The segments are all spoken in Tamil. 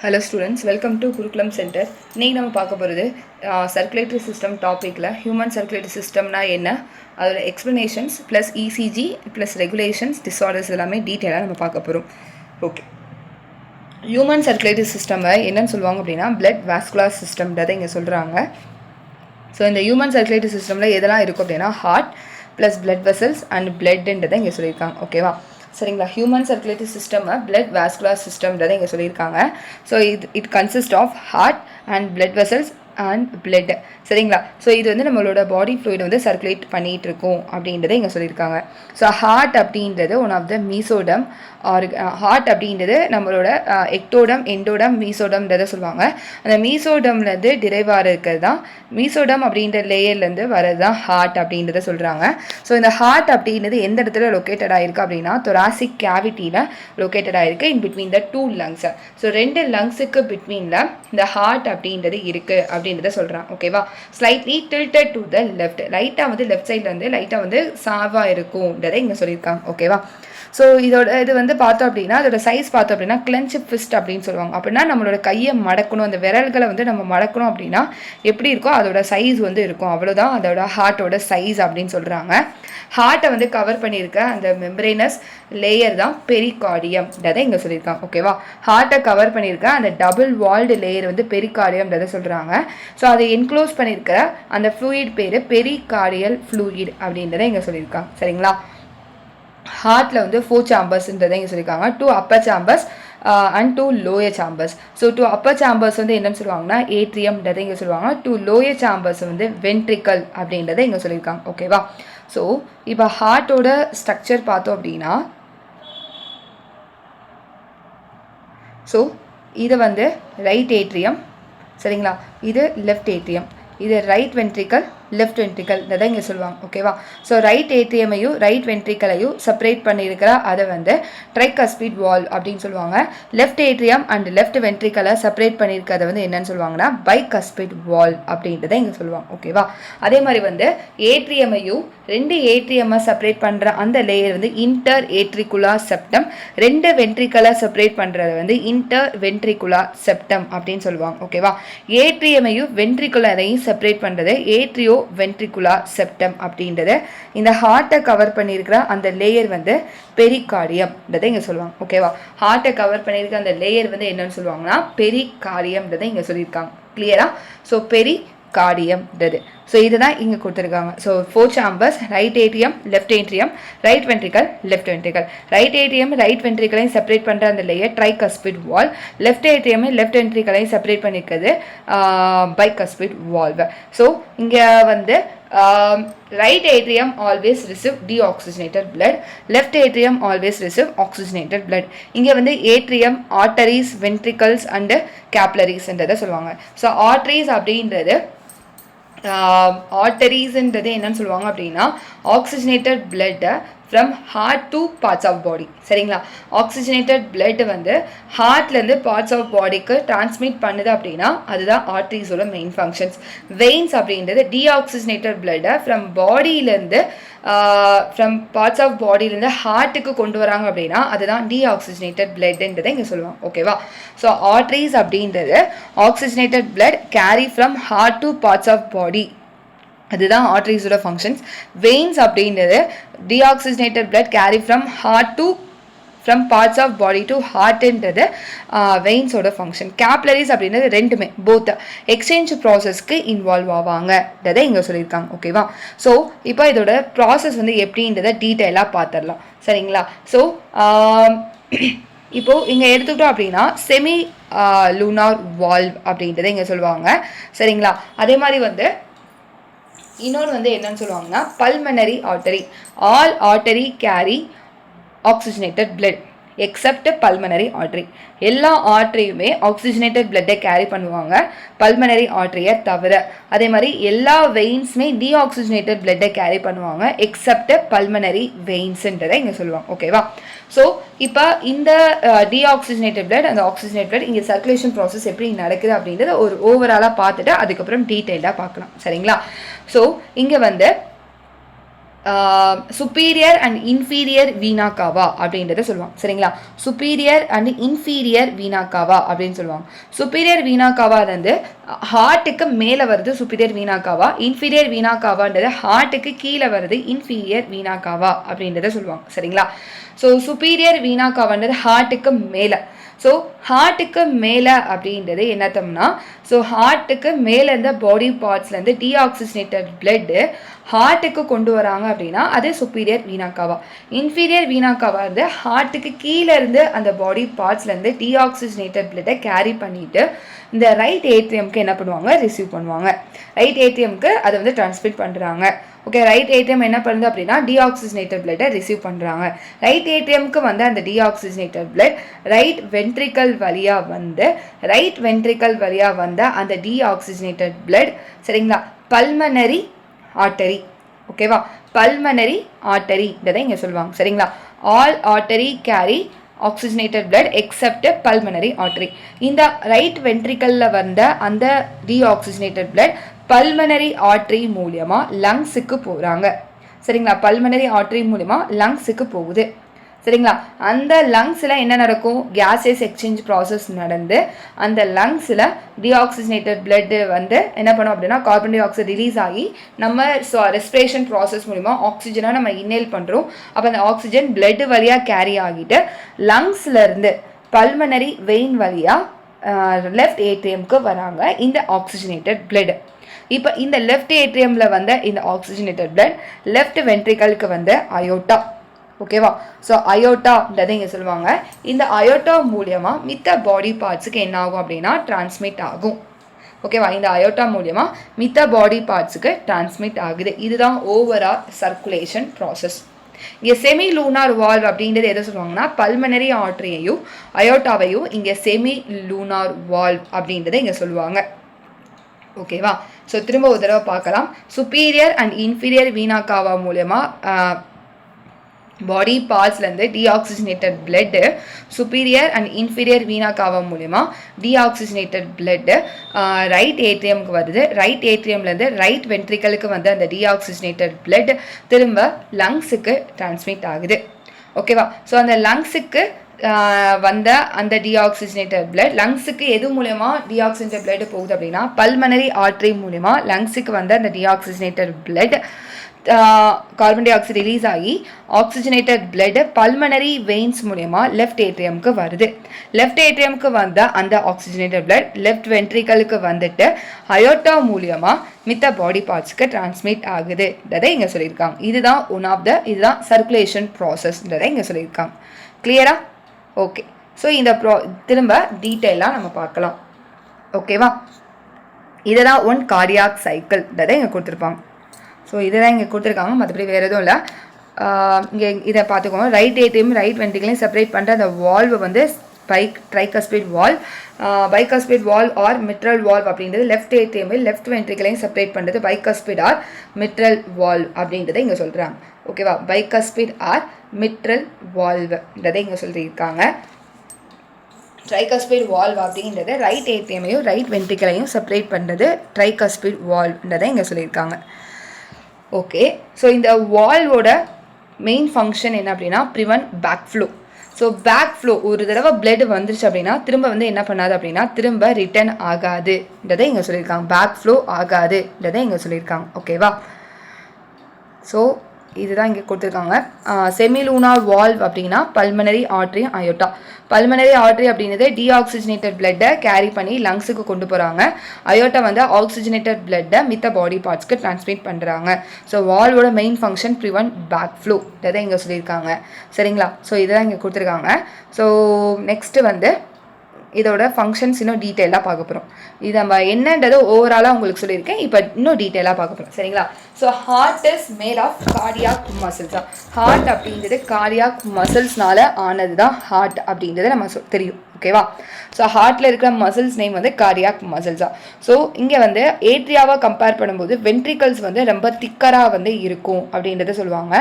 Hello students, welcome to Curriculum Center. இன்னைக்கு நம்ம பார்க்க போகிறது சர்க்குலேட்டரி சிஸ்டம் டாப்பிக்கில் ஹியூமன் சர்க்குலேட்டரி சிஸ்டம்னா என்ன, அதோட explanations plus ECG plus regulations disorders எல்லாமே டீட்டெயிலாக நம்ம பார்க்க போகிறோம். ஓகே, ஹியூமன் சர்க்குலேட்டரி சிஸ்டம் என்னன்னு சொல்லுவாங்க அப்படின்னா பிளட் வாஸ்குலர் சிஸ்டம்ன்றதை இங்கே சொல்கிறாங்க. ஸோ இந்த ஹியூமன் சர்க்குலேட்டரி சிஸ்டமில் எதெல்லாம் இருக்கும் அப்படின்னா heart plus blood vessels and பிளட்ன்றதை இங்கே சொல்லியிருக்காங்க. ஓகேவா, சரிங்களா. Human circulatory system blood vascular சிஸ்டம்ன்றதை இங்கே சொல்லியிருக்காங்க. So it consist of heart and blood vessels and blood, சரிங்களா. ஸோ இது வந்து நம்மளோட பாடி ஃப்ளூயிட் வந்து சர்க்குலேட் பண்ணிகிட்டு இருக்கும் அப்படின்றத இங்கே சொல்லியிருக்காங்க. ஸோ ஹார்ட் அப்படின்றது one of the mesoderm heart அப்படின்றது நம்மளோட எக்டோடம் எண்டோடம் மீசோடம்ன்றதை சொல்லுவாங்க. அந்த மீசோடம்லேருந்து டிரைவாக இருக்கிறது தான் மீசோடம் அப்படின்ற லேயர்லேருந்து வரது தான் ஹார்ட் அப்படின்றத சொல்கிறாங்க. ஸோ இந்த ஹார்ட் அப்படின்றது எந்த இடத்துல லொக்கேட்டட் ஆகிருக்கு அப்படின்னா தொராசிக் கேவிட்டியில் லொக்கேட்டட் ஆகிருக்கு in between the two lungs. So ரெண்டு லங்ஸுக்கு பிட்வீனில் இந்த ஹார்ட் அப்படின்றது இருக்குது அப்படின்றத சொல்கிறாங்க. ஓகேவா, slightly tilted to the left, லைட்டாக வந்து லெஃப்ட் சைடில் வந்து லைட்டாக வந்து சாவாக இருக்கும்ன்றதை இங்கே சொல்லியிருக்காங்க. ஓகேவா, ஸோ இதோட இது வந்து பார்த்தோம் அப்படின்னா அதோட சைஸ் பார்த்தோம் அப்படின்னா கிளென்ச் ஃபிஸ்ட் அப்படின்னு சொல்லுவாங்க. அப்படின்னா நம்மளோட கையை மடக்கணும், அந்த விரல்களை வந்து நம்ம மடக்கணும் அப்படின்னா எப்படி இருக்கோ அதோட சைஸ் வந்து இருக்கும், அவ்வளோதான் அதோட ஹார்ட்டோட சைஸ் அப்படின்னு சொல்கிறாங்க. ஹார்ட்டை வந்து கவர் பண்ணியிருக்க அந்த மெம்பரேனஸ் லேயர் தான் பெரிகார்டியம்ன்றதை இங்கே சொல்லியிருக்காங்க. ஓகேவா, ஹார்ட்டை கவர் பண்ணியிருக்க அந்த டபுள் வால்டு லேயர் வந்து பெரிகார்டியம்ன்றதை சொல்கிறாங்க. ஸோ அதை என்க்ளோஸ் பண்ணியிருக்க அந்த ஃப்ளூயிட் பேர் பெரிகார்டியல் ஃப்ளூயிட் அப்படின்றத இங்கே சொல்லியிருக்காங்க. சரிங்களா, ஹார்ட்டில் வந்து 4 சாம்பர்ஸ்ன்றதை இங்கே சொல்லியிருக்காங்க. 2 upper chambers and 2 lower chambers. So 2 upper chambers வந்து என்னன்னு சொல்லுவாங்கன்னா ஏட்ரியம்ன்றதை இங்கே சொல்லுவாங்க. 2 லோயர் சாம்பர்ஸ் வந்து வென்ட்ரிக்கல் அப்படின்றத இங்கே சொல்லியிருக்காங்க. ஓகேவா, ஸோ இப்போ ஹார்ட்டோட ஸ்ட்ரக்சர் பார்த்தோம் அப்படின்னா ஸோ இது வந்து ரைட் ஏட்ரியம், சரிங்களா, இது லெஃப்ட் ஏட்ரியம், இது ரைட் வென்ட்ரிக்கல் லெஃப்ட் வென்ட்ரிக்கல்ன்றதை இங்கே சொல்லுவாங்க. ஓகேவா, ஸோ ரைட் ஏட்ரியமையும் ரைட் வென்ட்ரிக்கலையும் செப்பரேட் பண்ணியிருக்கிற அதை வந்து ட்ரைகஸ்பிட் வால் அப்படின்னு சொல்லுவாங்க. லெஃப்ட் ஏட்ரியம் அண்ட் லெஃப்ட் வென்ட்ரிக்கலை செப்பரேட் பண்ணியிருக்கிறத வந்து என்னன்னு சொல்லுவாங்கன்னா பைகஸ்பிட் வால் அப்படின்றத இங்கே சொல்லுவாங்க. ஓகேவா, அதே மாதிரி வந்து ஏட்ரியமையும் 2 ஏட்ரியமை செப்பரேட் பண்ணுற அந்த லேயர் வந்து இன்டர் ஏட்ரிகுலர் செப்டம், 2 வென்ட்ரிக்கலை செப்பரேட் பண்ணுறது வந்து இன்டர் வென்ட்ரிகுலர் செப்டம் அப்படின்னு சொல்லுவாங்க. ஓகேவா, ஏட்ரியமையும் வென்ட்ரிகுலரையும் செப்பரேட் பண்ணுறது ஏட்ரியோ வென்ட்ரிகுலர் செப்டம் அப்படின்றது. இந்த ஹார்ட்டை கவர் பண்ணியிருக்கிற அந்த லேயர் வந்து பெரிகார்டியம்ன்றதை இங்கே சொல்லுவாங்க. ஓகேவா, ஹார்ட்டை கவர் பண்ணியிருக்கிற அந்த லேயர் வந்து என்னன்னு சொல்லுவாங்கன்னா பெரிகார்டியம்ன்றதை இங்கே சொல்லியிருக்காங்க. கிளியரா, ஸோ பெரிகார்டியம்ன்றது. ஸோ இதுதான் இங்கே கொடுத்துருக்காங்க. So 4 chambers, right atrium left atrium, right ventricle left ventricle, right atrium right வென்ட்ரிக்கலையும் செப்பரேட் பண்ணுற அந்த layer tricuspid valve, left atrium left வென்ட்ரிக்கலையும் செப்பரேட் பண்ணியிருக்கிறது பைகஸ்பிட் வால்வ். ஸோ இங்கே வந்து right atrium always receive deoxygenated blood, left atrium always receive oxygenated blood. இங்கே வந்து atrium, arteries, ventricles and capillaries என்றதை சொல்லுவாங்க. ஸோ arteries அப்படின்றது ஆர்டரிஸ்ன்றது என்னன்னு சொல்லுவாங்க அப்படின்னா ஆக்சிஜனேட்டட் பிளட்டை from heart to parts of body, சரிங்களா. ஆக்சிஜனேட்டட் பிளட் வந்து ஹார்ட்லேருந்து பார்ட்ஸ் ஆஃப் பாடிக்கு டிரான்ஸ்மிட் பண்ணுது அப்படின்னா அதுதான் ஆர்டரிஸோட மெயின் ஃபங்க்ஷன்ஸ். வெயின்ஸ் அப்படின்றது டீஆக்சிஜனேட்டட் பிளட்டை ஃப்ரம் பாடியிலேருந்து ஃப்ரம் பார்ட்ஸ் ஆஃப் பாடியிலேருந்து ஹார்ட்டுக்கு கொண்டு வராங்க அப்படின்னா அதுதான் டீஆக்சிஜனேட்டட் பிளட்ன்றதை இங்கே சொல்லுவாங்க. ஓகேவா, ஸோ ஆர்டரிஸ் அப்படின்றது oxygenated blood carry from heart to parts of body, அதுதான் ஆர்டரிஸோட ஃபங்க்ஷன்ஸ். வெயின்ஸ் அப்படின்றது deoxygenated blood carry from heart to from parts of body to ஹார்ட்ன்றது வெயின்ஸோட ஃபங்க்ஷன். கேப்லரிஸ் அப்படின்றது ரெண்டுமே போத் எக்ஸ்சேஞ்ச் ப்ராசஸ்க்கு இன்வால்வ் ஆவாங்கன்றதை இங்கே சொல்லியிருக்காங்க. ஓகேவா, ஸோ இப்போ இதோட ப்ராசஸ் வந்து எப்படின்றத டீட்டெயிலாக பார்த்துடலாம், சரிங்களா. ஸோ இப்போது இங்கே எடுத்துக்கிட்டோம் அப்படின்னா செமி லூனார் வால்வ் அப்படின்றத இங்கே சொல்லுவாங்க, சரிங்களா. அதே மாதிரி வந்து இன்னொன்று வந்து என்னன்னு சொல்லுவாங்கன்னா pulmonary artery. All artery carry oxygenated blood accept pulmonary artery. எல்லா ஆர்டரியுமே ஆக்சிஜனேட்டட் பிளட்டை கேரி பண்ணுவாங்க பல்மனரி ஆர்டரியை தவிர. அதே மாதிரி எல்லா வெயின்ஸுமே டீஆக்சிஜனேட்டட் பிளட்டை கேரி பண்ணுவாங்க எக்ஸப்ட் பல்மனரி வெயின்ஸுன்றதை இங்கே சொல்லுவாங்க. ஓகேவா, ஸோ இப்போ இந்த டீஆக்சிஜனேட்டட் பிளட் அந்த ஆக்சிஜனேட் பிளட் இங்கே சர்க்குலேஷன் ப்ராசஸ் எப்படி நடக்குது அப்படின்றத ஒரு ஓவராலாக பார்த்துட்டு அதுக்கப்புறம் டீட்டெயிலாக பார்க்கலாம், சரிங்களா. ஸோ இங்கே வந்து சுப்பீரியர் அண்ட் இன்ஃபீரியர் வீனா காவா அப்படின்றத சொல்லுவாங்க. சரிங்களா? சுப்பீரியர் அண்ட் இன்ஃபீரியர் வீனா காவா அப்படின்னு சொல்லுவாங்க. சுப்பீரியர் வீனா காவா வந்து ஹார்ட்டுக்கு மேலே வருது சுப்பீரியர் வீனா காவா. இன்ஃபீரியர் வீனா காவான்றது ஹார்ட்டுக்கு கீழே வருது இன்ஃபீரியர் வீனா காவா அப்படின்றத சொல்லுவாங்க. சரிங்களா? ஸோ சுப்பீரியர் வீனா காவான்றது ஹார்ட்டுக்கு மேலே. ஸோ ஹார்ட்டுக்கு மேலே அப்படின்றது என்னத்தம்னா, ஸோ ஹார்ட்டுக்கு மேலே இருந்த பாடி பார்ட்ஸ்லேருந்து டீஆக்சிஜனேட்டட் பிளட்டு ஹார்ட்டுக்கு கொண்டு வராங்க அப்படின்னா அது சுப்பீரியர் வீனா காவா. இன்ஃபீரியர் வீனா காவா இருந்து ஹார்ட்டுக்கு கீழே இருந்து அந்த பாடி பார்ட்ஸ்லேருந்து டீஆக்சிஜனேட்டட் பிளட்டை கேரி பண்ணிட்டு இந்த ரைட் ஏட்ரியம்க்கு என்ன பண்ணுவாங்க, ரிசீவ் பண்ணுவாங்க. ரைட் ஏட்ரியம்க்கு அதை வந்து டிரான்ஸ்மிட் பண்ணுறாங்க. ஓகே, ரைட் ஏட்ரியம் என்ன பண்ணுது அப்படின்னா டீஆக்சிஜனேட்டட் பிளட்டை ரிசீவ் பண்ணுறாங்க. ரைட் ஏட்ரியம்க்கு வந்து அந்த டீஆக்சிஜனேட்டட் பிளட் ரைட் வென்ட்ரிக்கல் வழியாக வந்த அந்த டீஆக்சிஜனேட்டட் பிளட், சரிங்களா, பல்மனரி ஆர்டரி, ஓகேவா, பல்மனரி ஆர்டரின்றதை இங்கே சொல்லுவாங்க. சரிங்களா? All artery carry oxygenated blood accept pulmonary artery. இந்த ரைட் வென்ட்ரிக்கல்ல வந்த அந்த டீஆக்சிஜனேட்டட் பிளட் பல்மனரி ஆர்டரி மூலமா லங்ஸுக்கு போகிறாங்க. சரிங்களா? பல்மனரி ஆர்டரி மூலமா லங்ஸுக்கு போகுது. சரிங்களா? அந்த லங்ஸில் என்ன நடக்கும், கேஸஸ் எக்ஸ்சேஞ்ச் ப்ராசஸ் நடந்து அந்த லங்ஸில் டீஆக்சிஜனேட்டட் பிளட்டு வந்து என்ன பண்ணும் அப்படின்னா கார்பன் டை ஆக்சைடு ரிலீஸ் ஆகி நம்ம ரெஸ்பிரேஷன் ப்ராசஸ் மூலிமா ஆக்சிஜனாக நம்ம இன்ஹேல் பண்ணுறோம். அப்போ அந்த ஆக்சிஜன் பிளட்டு வழியாக கேரி ஆகிட்டு லங்ஸ்லேருந்து பல்மனரி வெயின் வழியாக லெஃப்ட் ஏட்ரியம்க்கு வராங்க இந்த ஆக்சிஜனேட்டட் பிளட். இப்போ இந்த லெஃப்ட் ஏட்ரியமில் வந்த இந்த ஆக்சிஜனேட்டட் பிளட் லெஃப்ட் வென்ட்ரிக்கலுக்கு வந்து அயோட்டா, ஓகேவா. ஸோ அயோட்டான்றதை இங்கே சொல்லுவாங்க. இந்த அயோட்டா மூலியமாக மித்த பாடி பார்ட்ஸுக்கு என்ன ஆகும் அப்படின்னா டிரான்ஸ்மிட் ஆகும். ஓகேவா? இந்த அயோட்டா மூலியமாக மித்த பாடி பார்ட்ஸுக்கு டிரான்ஸ்மிட் ஆகுது. இதுதான் ஓவரால் சர்க்குலேஷன் ப்ராசஸ். இங்கே செமி லூனார் வால்வ் அப்படின்றது எதை சொல்லுவாங்கன்னா பல்மனரி ஆர்டரியையும் அயோட்டாவையும் இங்கே செமி லூனார் வால்வ் அப்படின்றத இங்கே சொல்லுவாங்க. ஓகேவா? ஸோ திரும்ப ஒரு தடவை பார்க்கலாம். Superior and inferior vena cava மூலமாக பாடி பார்ட்ஸ்லேருந்து deoxygenated blood superior and inferior vena cava மூலமா டீஆக்சிஜனேட்டட் பிளட்டு ரைட் ஏட்ரியம்க்கு வருது. ரைட் ஏட்ரியம்லேருந்து ரைட் வென்ட்ரிக்கலுக்கு வந்து அந்த டீஆக்சிஜனேட்டட் பிளட் திரும்ப லங்ஸுக்கு டிரான்ஸ்மிட் ஆகுது. ஓகேவா? ஸோ அந்த லங்ஸுக்கு வந்த அந்த டீஆக்சிஜனேட்டட் பிளட் லங்ஸுக்கு எது மூலமா டீஆக்சிஜனேட்டட் பிளட் போகுது அப்படின்னா பல்மனரி ஆர்டரி மூலமா லங்ஸுக்கு வந்து அந்த deoxygenated blood carbon di oxide release ஆகி ஆக்சிஜனேட்டட் பிளட் பல்மனரி வெயின்ஸ் மூலமா லெஃப்ட் ஏட்ரியம்க்கு வருது. லெஃப்ட் ஏட்ரியம்க்கு வந்த அந்த ஆக்சிஜனேட்டட் பிளட் லெஃப்ட் வென்ட்ரிக்கலுக்கு வந்துட்டு அயோட்டா மூலியமா மித்த பாடி பார்ட்ஸ்க்கு டிரான்ஸ்மிட் ஆகுதுன்றதை இங்கே சொல்லியிருக்காங்க. இதுதான் சர்க்குலேஷன் ப்ராசஸ்ன்றதை இங்கே சொல்லியிருக்காங்க. கிளியரா? ஓகே. ஸோ இந்த திரும்ப டீட்டெயிலாக நம்ம பார்க்கலாம். ஓகேவா? இதுதான் ஒன் கார்டியாக் சைக்கிள்ன்றதை இங்கே கொடுத்துருப்பாங்க. ஸோ இதுதான் இங்கே கொடுத்துருக்காங்க, மற்றபடி வேறு எதுவும் இல்லை. இங்கே இதை பார்த்துக்கோங்க. ரைட் ஏட்ரியம் ரைட் வென்ட்ரிக்கலையும் செப்பரேட் பண்ணுற அந்த வால்வு வந்து tricuspid valve, bicuspid valve or mitral valve அப்படின்றது லெஃப்ட் ஏட்ரியமில் லெஃப்ட் வென்ட்ரிக்கலையும் செப்பரேட் பண்ணுறது பைகஸ்பிட் ஆர் மிட்ரல் வால்வ் அப்படின்றத இங்கே சொல்கிறாங்க. ஓகேவா? பைகஸ்பிட் ஆர் மிட்ரல் வால்வ்ன்றதை இங்கே சொல்லியிருக்காங்க. ட்ரைகஸ்பிட் வால்வ் அப்படின்றது ரைட் ஏட்ரியமையும் ரைட் வென்ட்ரிக்கலையும் செப்பரேட் பண்ணுறது ட்ரைகஸ்பிட் வால்வ்ன்றதை இங்கே சொல்லியிருக்காங்க. ஓகே. ஸோ இந்த வால்வோட மெயின் ஃபங்க்ஷன் என்ன அப்படின்னா prevent back flow. So back flow ஒரு தடவை பிளட் வந்துருச்சு அப்படின்னா திரும்ப வந்து என்ன பண்ணாது அப்படின்னா திரும்ப ரிட்டர்ன் ஆகாதுன்றதை இங்கே சொல்லியிருக்காங்க. பேக் ஃப்ளோ ஆகாதுன்றதை இங்கே சொல்லியிருக்காங்க. ஓகேவா? ஸோ இதுதான் இங்கே கொடுத்துருக்காங்க. செமிலூனார் வால்வ் அப்படின்னா pulmonary artery aorta. Pulmonary artery அப்படின்றது டீஆக்சிஜனேட்டட் பிளட்டை கேரி பண்ணி லங்ஸுக்கு கொண்டு போகிறாங்க. அயோட்டா வந்து ஆக்சிஜனேட்டட் பிளட்டை மித்த பாடி பார்ட்ஸ்க்கு டிரான்ஸ்மிட் பண்ணுறாங்க. ஸோ வால்வோட main function prevent back flow இதை இங்கே சொல்லியிருக்காங்க. சரிங்களா? ஸோ இதுதான் இங்கே கொடுத்துருக்காங்க. ஸோ நெக்ஸ்ட்டு வந்து இதோட ஃபங்க்ஷன்ஸ் இன்னும் டீட்டெயிலாக பார்க்க போகிறோம். இது நம்ம என்னன்றதை ஓவராலாக உங்களுக்கு சொல்லியிருக்கேன். இப்போ இன்னும் டீட்டெயிலாக பார்க்க போகிறோம். சரிங்களா? So heart is made of cardiac muscles தான். ஹார்ட் அப்படிங்கிறது கார்டியாக் மசில்ஸ்னால ஆனது தான் ஹார்ட் அப்படிங்கிறது நம்ம தெரியும். ஓகேவா? ஸோ ஹார்ட்டில் இருக்கிற மசில்ஸ் நேம் வந்து கார்டியாக் மசில்ஸ் தான். ஸோ இங்கே வந்து ஏட்ரியாவை கம்பேர் பண்ணும்போது வென்ட்ரிகல்ஸ் வந்து ரொம்ப திக்கராக வந்து இருக்கும் அப்படின்றத சொல்லுவாங்க.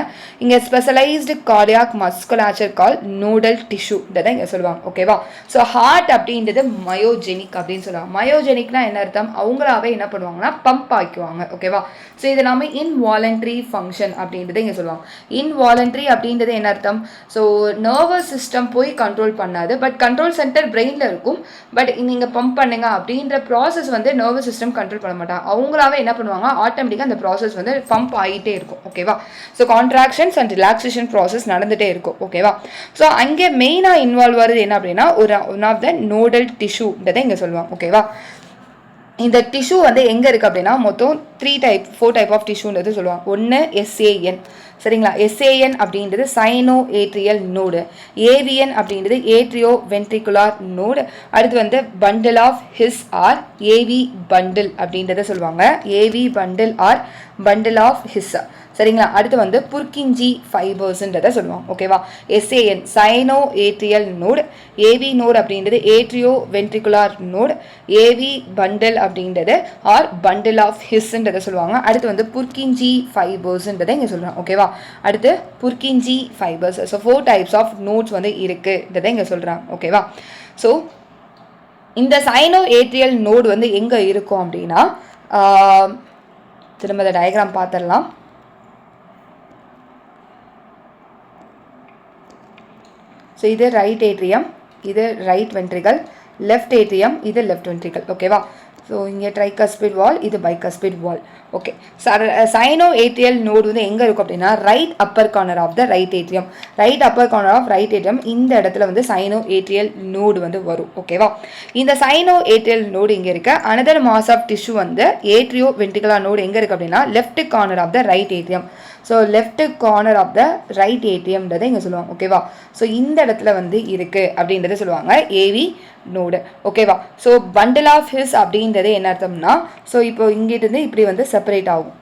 இங்கே ஸ்பெஷலைஸ்டு கார்டியாக் மஸ்குலேச்சர் கால் நோடல் டிஷ்யூன்றதை இங்கே சொல்லுவாங்க. ஓகேவா? ஸோ ஹார்ட் அப்படின்றது மயோஜெனிக் அப்படின்னு சொல்லுவாங்க. மயோஜெனிக்னா என்ன அர்த்தம்? அவங்களாவே என்ன பண்ணுவாங்கன்னா பம்ப் ஆக்குவாங்க. ஓகேவா? ஸோ இதை நம்ம இன்வாலண்ட்ரி ஃபங்க்ஷன் அப்படின்றத இங்கே சொல்லுவாங்க. இன்வாலண்ட்ரி அப்படின்றது என்ன அர்த்தம்? ஸோ நர்வஸ் சிஸ்டம் போய் கண்ட்ரோல் பண்ணாது, பட் கண்ட்ரோல் சென்டர் பிரெயினில் இருக்கும். பட் நீங்கள் பம்ப் பண்ணுங்க அப்படின்ற ப்ராசஸ் வந்து நர்வஸ் சிஸ்டம் கண்ட்ரோல் பண்ண மாட்டாங்க. அவங்களாவே என்ன பண்ணுவாங்க, ஆட்டோமேட்டிக்காக அந்த ப்ராசஸ் வந்து பம்ப் ஆகிட்டே இருக்கும். ஓகேவா? So contractions and relaxation process நடந்துகிட்டே இருக்கும். ஓகேவா? ஸோ அங்கே மெயினாக இன்வால்வ் வருது என்ன அப்படின்னா ஒன் ஆஃப் த நோடல் டிஷ்யூன்றதை இங்கே சொல்லுவாங்க. ஓகேவா? இந்த டிஷ்யூ வந்து எங்கே இருக்குது அப்படின்னா மொத்தம் 4 டைப் ஆஃப் டிஷ்யூன்றது சொல்லுவாங்க. ஒன்று எஸ்ஏஎன். சரிங்களா? எஸ்ஏஎன் அப்படின்றது சைனோ ஏட்ரியல் நோடு. ஏவிஎன் அப்படின்றது ஏட்ரியோ வென்ட்ரிகுலார் நோடு. அடுத்து வந்து bundle of His or AV bundle அப்படின்றத சொல்லுவாங்க. AV bundle or bundle of His. சரிங்களா? அடுத்து வந்து புர்கிஞ்சி ஃபைபர்ஸ்ன்றதை சொல்லுவாங்க. ஓகேவா? SAN sino atrial node. AV node அப்படின்றது atrio ventricular node. AV bundle அப்படின்றது ஆர் பண்டில் ஆஃப் ஹிஸ்ன்றதை சொல்லுவாங்க. அடுத்து வந்து புர்கிஞ்சி ஃபைபர்ஸ்ன்றதை இங்கே சொல்கிறாங்க. ஓகேவா? அடுத்து Purkinje fibres. So 4 types of nodes வந்து இருக்குன்றதை இங்கே சொல்கிறாங்க. ஓகேவா? ஸோ இந்த சைனோ ஏட்ரியல் நோடு வந்து எங்கே இருக்கும் அப்படின்னா திரும்ப இந்த டயக்ராம் பார்த்துடலாம். ஸோ இது ரைட் ஏட்ரியம், இது ரைட் வென்ட்ரிகல், லெஃப்ட் ஏட்ரியம், இது லெஃப்ட் வென்ட்ரிகல். ஓகேவா? ஸோ இங்கே ட்ரைகஸ்பிட் வால், இது bicuspid valve. Okay. Sino atrial node வந்து எங்கே இருக்கும் அப்படின்னா right upper corner of the right atrium. Right upper corner of right atrium இந்த இடத்துல வந்து சைனோ ஏட்ரியல் நோடு வந்து வரும். ஓகேவா? இந்த சைனோ ஏட்ரியல் நோடு இங்கே இருக்க. அனதர் மாஸ் ஆஃப் டிஷ்யூ வந்து ஏட்ரியோ வென்ட்ரிகுலர் நோடு எங்கே இருக்குது அப்படின்னா left corner of the right atrium. So left corner of the right ஏட்ரியம்ன்றதை இங்கே சொல்லுவாங்க. ஓகேவா? ஸோ இந்த இடத்துல வந்து இருக்குது அப்படின்றத சொல்லுவாங்க ஏவி நோடு. ஓகேவா? ஸோ பண்டில் ஆஃப் ஹிஸ் அப்படின்றது என்ன அர்த்தம்னா ஸோ இப்போ இங்கிட்டு இப்படி வந்து செப்பரேட் ஆகும்.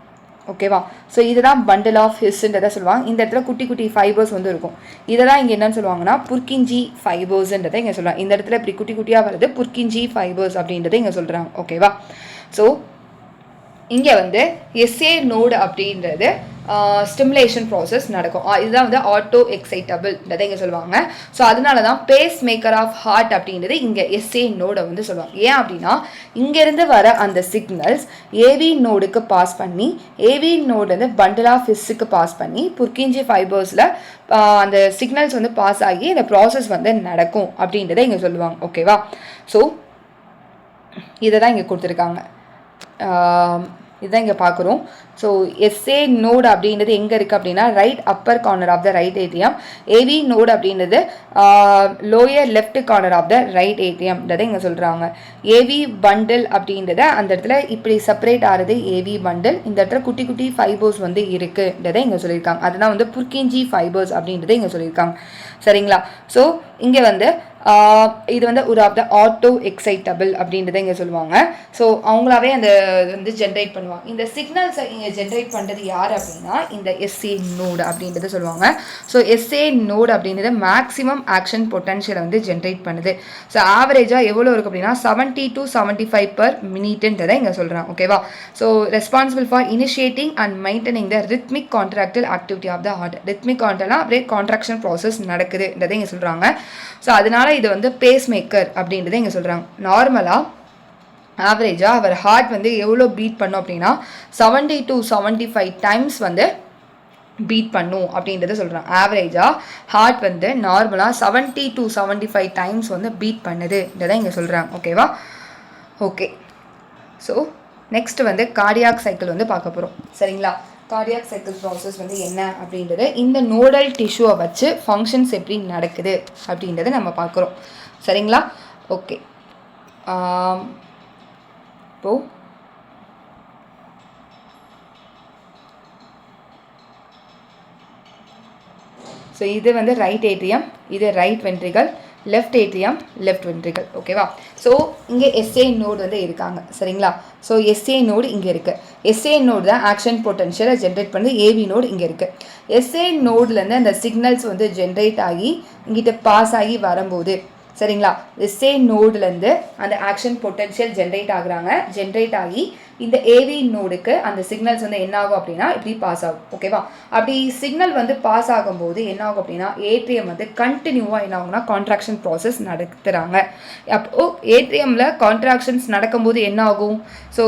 ஓகேவா? ஸோ இதுதான் பண்டில் ஆஃப் ஹிஸ்ன்றதை சொல்லுவாங்க. இந்த இடத்துல குட்டி குட்டி ஃபைபர்ஸ் வந்து இருக்கும். இதை தான் இங்கே என்னன்னு சொல்லுவாங்கன்னா புர்கிஞ்சி ஃபைபர்ஸ்ன்றதை இங்கே சொல்லுவாங்க. இந்த இடத்துல இப்படி குட்டி குட்டியாக வருது புர்கிஞ்சி ஃபைபர்ஸ் அப்படின்றத இங்கே சொல்கிறாங்க. ஓகேவா? ஸோ இங்கே வந்து எஸ்ஏ நோடு அப்படின்றது ஸ்டிமுலேஷன் ப்ராசஸ் நடக்கும். இதுதான் வந்து ஆட்டோ எக்ஸைட்டபிள்ன்றதை இங்கே சொல்லுவாங்க. ஸோ அதனால தான் பேஸ் மேக்கர் ஆஃப் ஹார்ட் அப்படின்றது இங்கே எஸ்ஏ நோடை வந்து சொல்லுவாங்க. ஏன் அப்படின்னா இங்கேருந்து வர அந்த சிக்னல்ஸ் ஏவி நோடுக்கு பாஸ் பண்ணி ஏவி நோடு வந்து பண்டில் ஆஃப் ஹிஸ்ஸுக்கு பாஸ் பண்ணி புர்கிஞ்சி ஃபைபர்ஸில் அந்த சிக்னல்ஸ் வந்து பாஸ் ஆகி இந்த ப்ராசஸ் வந்து நடக்கும் அப்படின்றத இங்கே சொல்லுவாங்க. ஓகேவா? ஸோ இதை தான் இங்கே கொடுத்துருக்காங்க. இதுதான் இங்கே பார்க்குறோம். ஸோ எஸ்ஏ நோடு அப்படின்றது எங்கே இருக்குது அப்படின்னா right upper corner of the right atrium. AV node அப்படின்றது lower left corner of the right ஏட்ரியம்ன்றதை இங்கே சொல்கிறாங்க. ஏவி பண்டில் அப்படின்றத அந்த இடத்துல இப்படி செப்பரேட் ஆகிறது ஏவி பண்டில். இந்த இடத்துல குட்டி குட்டி ஃபைபர்ஸ் வந்து இருக்குன்றதை இங்கே சொல்லியிருக்காங்க. அதுதான் வந்து புர்கிஞ்சி ஃபைபர்ஸ் அப்படின்றத இங்கே சொல்லியிருக்காங்க. சரிங்களா? ஸோ இங்கே வந்து இது வந்து ஒரு ஆஃப் த ஆட்டோ எக்ஸைட்டபிள் அப்படின்றத இங்கே சொல்லுவாங்க. ஸோ அவங்களாவே அந்த வந்து ஜென்ரேட் பண்ணுவாங்க. இந்த சிக்னல்ஸை இங்கே ஜென்ரேட் பண்ணுறது யார் அப்படின்னா இந்த எஸ்ஏ நோடு அப்படின்றத சொல்லுவாங்க. ஸோ எஸ்ஏ நோடு அப்படின்றது மேக்ஸிமம் ஆக்ஷன் பொட்டன்ஷியலை வந்து ஜென்ரேட் பண்ணுது. ஸோ ஆவரேஜாக எவ்வளோ இருக்குது அப்படின்னா 70 to 75 per minute-ன்றதை இங்கே சொல்கிறாங்க. ஓகேவா? So responsible for initiating and maintaining the rhythmic contractile activity of the heart. Rhythmic கான்ட்ராக்ட்லாம் அப்படியே கான்ட்ராக்ஷன் ப்ராசஸ் நடக்குதுன்றதை இங்கே சொல்கிறாங்க. ஸோ அதனால இது வந்து பேஸ் மேக்கர் அப்படின்றத இங்கே சொல்கிறாங்க. நார்மலாக ஆவரேஜாக அவர் ஹார்ட் வந்து எவ்வளோ பீட் பண்ணும் அப்படின்னா 70 to 75 டைம்ஸ் வந்து பீட் பண்ணும் அப்படின்றத சொல்கிறாங்க. ஆவரேஜாக ஹார்ட் வந்து நார்மலாக 70 to 75 டைம்ஸ் வந்து பீட் பண்ணுதுன்றதை இங்கே சொல்கிறாங்க. ஓகேவா? ஓகே. ஸோ நெக்ஸ்ட் வந்து கார்டியாக் சைக்கிள் வந்து பார்க்க போகிறோம். சரிங்களா? கார்டியாக் சைக்கிள் ப்ராசஸ் வந்து என்ன அப்படின்றது இந்த நோடல் டிஷ்யூவை வச்சு ஃபங்க்ஷன்ஸ் எப்படி நடக்குது அப்படின்றத நம்ம பார்க்குறோம். சரிங்களா? ஓகே. இப்போது ஸோ இது வந்து ரைட் ஏட்ரியம், இது right ventricle, left atrium, left ventricle. ஓகேவா? ஸோ இங்கே எஸ்ஏ நோடு வந்து இருக்காங்க. சரிங்களா? ஸோ எஸ்ஏ நோடு இங்கே இருக்குது. எஸ்ஏ நோடு தான் ஆக்ஷன் பொட்டன்ஷியலை ஜென்ரேட் பண்ணுது. ஏவி நோடு இங்கே இருக்குது. எஸ்ஏ நோட்லேருந்து அந்த சிக்னல்ஸ் வந்து ஜென்ரேட் ஆகி இங்கிட்ட பாஸ் ஆகி வரும்போது சரிங்களா. எஸ்ஏ நோடுலேருந்து அந்த ஆக்ஷன் பொட்டன்ஷியல் ஜென்ரேட் ஆகி இந்த ஏவி நோடுக்கு அந்த சிக்னல்ஸ் வந்து என்ன ஆகும் அப்படின்னா இப்படி பாஸ் ஆகும். ஓகேவா. அப்படி சிக்னல் வந்து பாஸ் ஆகும்போது என்ன ஆகும் அப்படின்னா ஏடிஎம் வந்து கண்டினியூவாக என்ன ஆகும்னா கான்ட்ராக்ஷன் ப்ராசஸ் நடத்துகிறாங்க. அப்போது ஏடிஎம்மில் கான்ட்ராக்ஷன்ஸ் நடக்கும்போது என்ன ஆகும்? ஸோ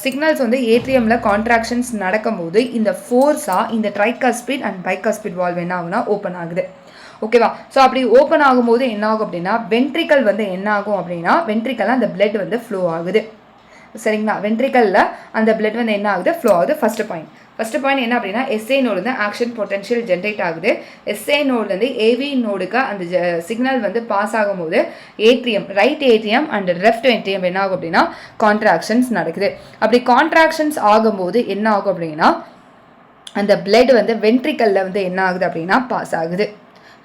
சிக்னல்ஸ் வந்து ஏடிஎம்மில் கான்ட்ராக்ஷன்ஸ் நடக்கும்போது இந்த ஃபோர்ஸாக இந்த ட்ரைகாஸ்பிட் அண்ட் பைகாஸ்பிட் வால்வ் என்ன ஆகுனா ஓப்பன் ஆகுது. ஓகேவா. ஸோ அப்படி ஓப்பன் ஆகும்போது என்ன ஆகும் அப்படின்னா வென்ட்ரிக்கல் வந்து என்ன ஆகும் அப்படின்னா வென்ட்ரிக்கலில் அந்த பிளட் வந்து ஃப்ளோ ஆகுது. சரிங்களா. வென்ட்ரிக்கலில் அந்த பிளட் வந்து என்ன ஆகுது? ஃப்ளோ ஆகுது. ஃபஸ்ட்டு பாயிண்ட் என்ன அப்படின்னா எஸ்ஏ நோடுலேருந்து ஆக்ஷன் பொட்டன்ஷியல் ஜென்ரேட் ஆகுது. எஸ்ஏ நோடுலேருந்து ஏவி நோடுக்கு அந்த சிக்னல் வந்து பாஸ் ஆகும்போது right atrium and left atrium என்ன ஆகும் அப்படின்னா கான்ட்ராக்ஷன்ஸ் நடக்குது. அப்படி கான்ட்ராக்ஷன்ஸ் ஆகும்போது என்ன ஆகும் அப்படின்னா அந்த பிளட் வந்து வென்ட்ரிக்கலில் வந்து என்ன ஆகுது அப்படின்னா பாஸ் ஆகுது.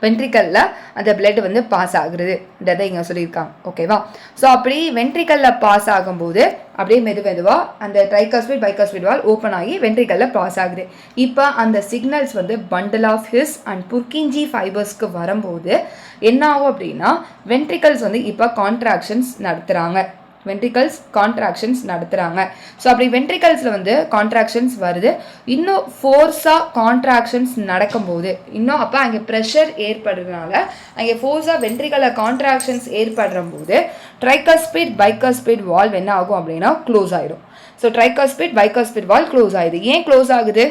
வென்ட்ரிக்கலில் அந்த பிளட் வந்து பாஸ் ஆகுறதுன்றதை இங்கே சொல்லியிருக்காங்க. ஓகேவா. ஸோ அப்படி வென்ட்ரிக்கலில் பாஸ் ஆகும்போது அப்படியே மெதுவாக அந்த ட்ரைகாஸ்பிட் பைகாஸ்பிட் வால்வ் ஓப்பன் ஆகி வென்ட்ரிக்கலில் பாஸ் ஆகுது. இப்போ அந்த சிக்னல்ஸ் வந்து பண்டில் ஆஃப் ஹிஸ் அண்ட் புர்கின்ஜி ஃபைபர்ஸ்க்கு வரும்போது என்ன ஆகும் அப்படின்னா வென்ட்ரிக்கல்ஸ் வந்து இப்போ கான்ட்ராக்ஷன்ஸ் நடத்துகிறாங்க. ஸோ அப்படி வென்ட்ரிகல்ஸில் வந்து கான்ட்ராக்ஷன்ஸ் வருது. இன்னும் ஃபோர்ஸாக கான்ட்ராக்ஷன்ஸ் நடக்கும்போது இன்னும் அப்போ அங்கே ப்ரெஷர் ஏற்படுறதுனால அங்கே ஃபோர்ஸாக வென்ட்ரிகலில் கான்ட்ராக்ஷன்ஸ் ஏற்படுற போது ட்ரைகாஸ்பிட் பைகாஸ்பிட் வால்வ் என்ன ஆகும் அப்படின்னா க்ளோஸ் ஆகிடும். ஸோ ட்ரைகாஸ்பிட் பைகாஸ்பிட் வால்வ் க்ளோஸ் ஆகுது. ஏன் க்ளோஸ் ஆகுது?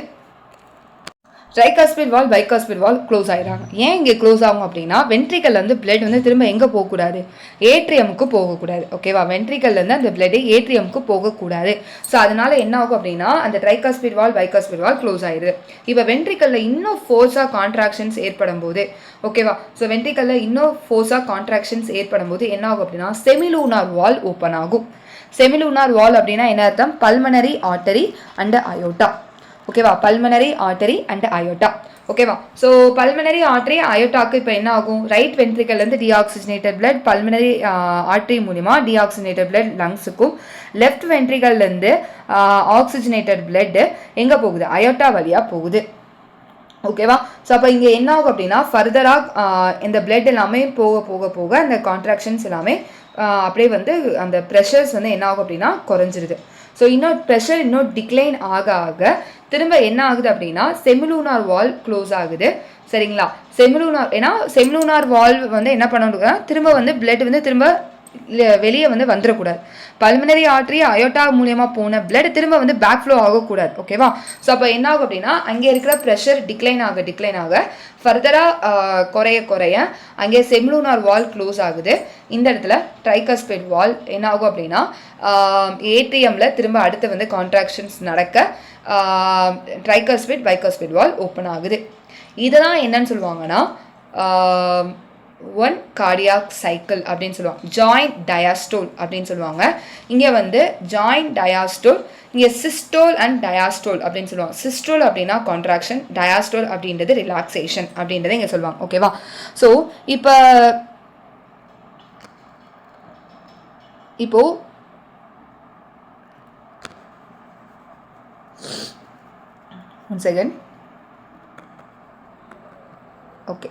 ட்ரைகாஸ்பிட் வால்வ் பைகாஸ்பிட் வால்வ் க்ளோஸ் ஆகிடுறாங்க. ஏன் இங்கே க்ளோஸ் ஆகும் அப்படின்னா வென்ட்ரிக்கல்லேருந்து பிளட் வந்து திரும்ப எங்கே போகக்கூடாது? ஏட்ரியமுக்கு போகக்கூடாது. ஓகேவா. வென்ட்ரிக்கல்லேருந்து அந்த பிளட் ஏட்ரியமுக்கு போகக்கூடாது. ஸோ அதனால் என்ன ஆகும் அப்படின்னா அந்த ட்ரைகாஸ்பிட் வால்வ் பைகாஸ்பிட் வால்வ் க்ளோஸ் ஆகிடுது. இப்போ வென்ட்ரிக்கலில் இன்னும் ஃபோர்ஸாக கான்ட்ராக்ஷன்ஸ் ஏற்படும் போது ஓகேவா. ஸோ வென்ட்ரிக்கலில் இன்னும் ஃபோர்ஸாக கான்ட்ராக்ஷன்ஸ் ஏற்படும் போது என்ன ஆகும் அப்படின்னா செமிலூனார் வால்வ் ஓப்பன் ஆகும். செமிலூனார் வால்வ் அப்படின்னா என்ன அர்த்தம்? Pulmonary artery and aorta. ஓகேவா. Pulmonary artery and aorta. ஓகேவா. ஸோ பல்மனரி ஆர்டரி அயோட்டாக்கு இப்போ என்ன ஆகும்? ரைட் வென்ட்ரிக்கல்லேருந்து டீஆக்சிஜனேட்டட் பிளட் பல்மனரி ஆர்டரி மூலிமா டீஆக்சிஜனேட்டட் பிளட் லங்ஸுக்கும், லெஃப்ட் வென்ட்ரிக்கல்லேருந்து ஆக்சிஜனேட்டட் பிளட் எங்கே போகுது? அயோட்டா வழியாக போகுது. ஓகேவா. ஸோ அப்போ இங்கே என்ன ஆகும் அப்படின்னா ஃபர்தராக இந்த பிளட் எல்லாமே போக போக போக அந்த கான்ட்ராக்ஷன்ஸ் எல்லாமே அப்படியே வந்து அந்த ப்ரெஷர்ஸ் வந்து என்ன ஆகும் அப்படின்னா குறைஞ்சிருது. ஸோ இன்னும் ப்ரெஷர் இன்னும் டிக்ளைன் ஆக ஆக திரும்ப என்ன ஆகுது அப்படின்னா செமிலூனார் வால்வ் க்ளோஸ் ஆகுது. சரிங்களா. செமிலூனார் வால்வ் வந்து என்ன பண்ணணும்னா திரும்ப வந்து பிளட் வந்து திரும்ப வெளியே வந்து வந்துடக்கூடாது. பல்மனரி ஆர்டரி அயோட்டா மூலியமாக போன பிளட் திரும்ப வந்து பேக் ஃப்ளோ ஆகக்கூடாது. ஓகேவா. ஸோ அப்போ என்ன ஆகும் அப்படின்னா அங்கே இருக்கிற ப்ரெஷர் டிக்ளைன் ஆக ஃபர்தராக குறைய அங்கே செமிலூனார் வால்வ் க்ளோஸ் ஆகுது. இந்த இடத்துல ட்ரைகாஸ்பிட் வால்வ் என்ன ஆகும் அப்படின்னா ஏடிஎம்மில் திரும்ப அடுத்து வந்து கான்ட்ராக்ஷன்ஸ் நடக்க ட்ரைகாஸ்பிட் பைகாஸ்பிட் வால்வ் ஓப்பன் ஆகுது. இதெல்லாம் என்னன்னு சொல்லுவாங்கன்னா ஒன் கார்டியாக் சைக்கிள் அப்படின்னு சொல்லுவாங்க. ஜாயிண்ட் டயாஸ்டோல் அப்படின்னு சொல்லுவாங்க. இங்கே வந்து ஜாயிண்ட் டயாஸ்டோல், இங்கே சிஸ்டோல் அண்ட் டயாஸ்டோல் அப்படின்னு சொல்லுவாங்க. சிஸ்டோல் அப்படின்னா கான்ட்ராக்ஷன், டயாஸ்டோல் அப்படின்றது ரிலாக்ஸேஷன் அப்படின்றத இங்கே சொல்லுவாங்க. ஓகேவா. ஸோ இப்போ ஒன் செகண்ட். ஓகே.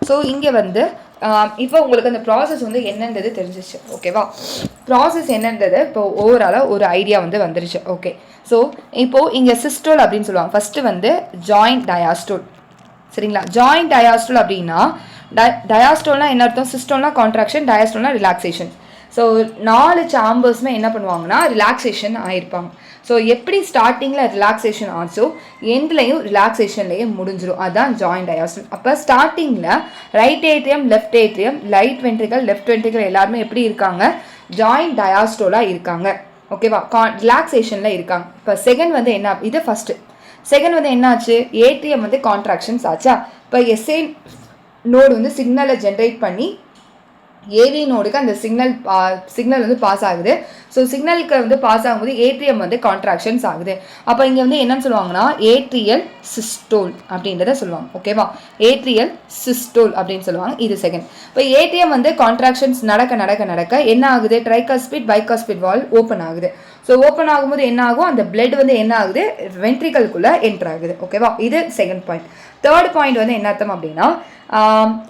ஸோ இங்கே வந்து இப்போ உங்களுக்கு அந்த ப்ராசஸ் வந்து என்னன்றது தெரிஞ்சிச்சு. ஓகேவா. ப்ராசஸ் என்னன்றது இப்போ ஓவராலாக ஒரு ஐடியா வந்து வந்துருச்சு. ஓகே. ஸோ இப்போது இங்கே சிஸ்டோல் அப்படின்னு சொல்லுவாங்க. ஃபஸ்ட்டு வந்து ஜாயிண்ட் டயாஸ்டோல். சரிங்களா. ஜாயிண்ட் டயாஸ்டோல் அப்படின்னா டயாஸ்டோல்னால் என்ன அர்த்தம்? சிஸ்டோல்னால் கான்ட்ராக்ஷன், டயாஸ்டோல்னால் ரிலாக்ஸேஷன். ஸோ 4 சாம்பர்ஸுமே என்ன பண்ணுவாங்கன்னா ரிலாக்ஸேஷன் ஆகிருப்பாங்க. ஸோ எப்படி ஸ்டார்டிங்கில் ரிலாக்ஸேஷன் ஆச்சோ எண்ட்லையும் ரிலாக்ஸேஷன்லேயே முடிஞ்சிடும். அதுதான் ஜாயிண்ட் டயாஸ்டோல். அப்போ ஸ்டார்டிங்கில் right atrium, left atrium, right ventricle, left ventricle எல்லாருமே எப்படி இருக்காங்க? ஜாயிண்ட் டயாஸ்டோலாக இருக்காங்க. ஓகேவா. ரிலாக்ஸேஷனில் இருக்காங்க. இப்போ செகண்ட் வந்து என்ன? இது ஃபஸ்ட்டு. செகண்ட் வந்து என்னாச்சு? ஏட்ரியம் வந்து கான்ட்ராக்ஷன்ஸ் ஆச்சா. இப்போ எஸ்ஏ நோடு வந்து சிக்னலை ஜென்ரேட் பண்ணி ஏவி நோடுக்கு அந்த சிக்னல் வந்து பாஸ் ஆகுது. ஸோ சிக்னலுக்கு வந்து பாஸ் ஆகும்போது ஏட்ரியம் வந்து கான்ட்ராக்ஷன்ஸ் ஆகுது. அப்போ இங்கே வந்து என்னன்னு சொல்லுவாங்கன்னா ஏட்ரியல் சிஸ்டோல் அப்படின்றத சொல்லுவாங்க. ஓகேவா. ஏட்ரியல் சிஸ்டோல் அப்படின்னு சொல்லுவாங்க. இது செகண்ட். இப்போ ஏட்ரியம் வந்து கான்ட்ராக்ஷன்ஸ் நடக்க என்ன ஆகுது? ட்ரைகாஸ்பிட் பைகாஸ்பிட் வால்வ் ஓப்பன் ஆகுது. ஸோ ஓப்பன் ஆகும்போது என்ன ஆகும்? அந்த பிளட் வந்து என்ன ஆகுது? வென்ட்ரிக்கலுக்குள்ளே என்டர் ஆகுது. ஓகேவா. இது செகண்ட் பாயிண்ட். தேர்ட் பாயிண்ட் வந்து என்ன அர்த்தம் அப்படின்னா